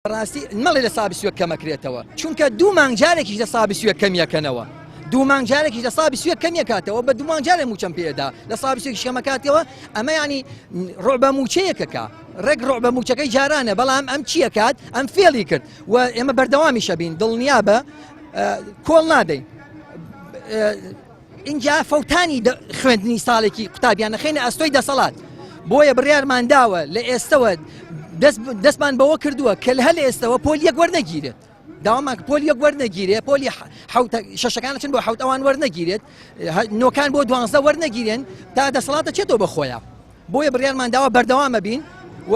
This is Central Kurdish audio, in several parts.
ڕاستی مەڵێ لە سابی سوێک کەمەکرێتەوە چونکە دوو مانگجارێکیش لە سابی سوێک کەمیەکەنەوە دوو مانگجارێکی لە سابی سوێک کەمیەکاتەوە بە دوو مانگجارێک موچەم پێدا لە سابی سوێکیش کەمەکاتەوە ئەمە ینی ڕۆ بە موچەیەکەکە ڕێک ڕۆ بە موچەکەی جارانە بەڵام ئەم چیەکات ئەم فێڵی کرد و ئێمە بەردەوامیشە بین دڵنیا بە کۆڵ نادەین اینجا فەوتانی خوێندنی ساڵێکی قوتابیان نەخێنە ئەستۆی دەسەڵات بۆیە بڕیارمان داوە لە ئێستەوە دەستمان بەوە کردووە کە هەل ئێستەوە پۆلیەک وەرنەگیرێت داوامان پۆلیۆ وەرنەگیرێت پۆلی شەشەکانە چند بۆ حوت ئەوان وەرنەگیرێت نۆکان بۆ 12 وەرنەگیرێن تا دەسەڵاتە چێتەوە بەخۆیە بۆیە بڕیارمان داوە بەردەوامە بین و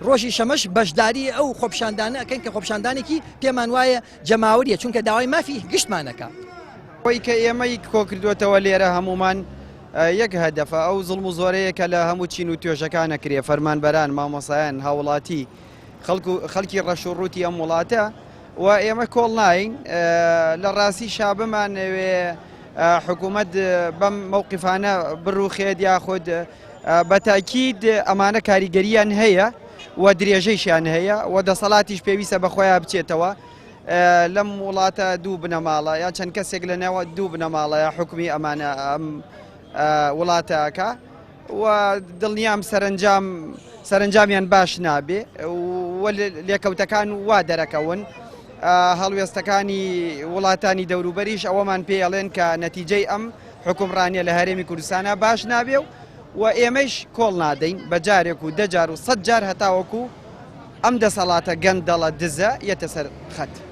ڕۆژی شەمەش بەشداری ئەو خۆپشاندانە ئەکەین کە خۆپشاندانێکی پێمان وایە جەماوریە چونکە داوای مافی گشتمانەکە ئەوەی کە ئێمەی کۆ کردوێتەوە لێرە هەمومان یەک هەدەفە ئەو زڵم و زۆرەیە کە لە هەموو چین و توێژەکان نەکرێ فەرمانبەران مامۆسایان هاوڵاتی خەڵکی ڕەشوڕووتی ئەم وڵاتە و ئێمە کۆڵ ناین لە ڕاستی شابمان نەوێ حکوومەت بەم مووقفانە بڕوخێت یاخود بە تاکید ئەمانە کاریگەریان هەیە و درێژەیشیان هەیە و دەسەڵاتیش پێویستە بەخۆیان بچێتەوە لەم وڵاتە دوو بنەماڵە یا چەند کەسێک لەنێوە دوو بنەماڵەیە حکومی ئەمانە ئەم وڵاتەکە و دڵنیام سەرنجامیان باش نابێ و لێکەوتەکان وا دەرەکەون هەڵوێستەکانی وڵاتانی دەوروبەریش ئەوەمان پێڵێن کە نەتیجەی ئەم حکومڕانیە لە هەرێمی کوردستانە باش نابێ و ئێمەش کۆڵ نادەین بە جارێک و 10 جار و 100 جار هەتاوەکو ئەم دەسەڵاتە گەندەڵە دزە یەتە سەر خەت.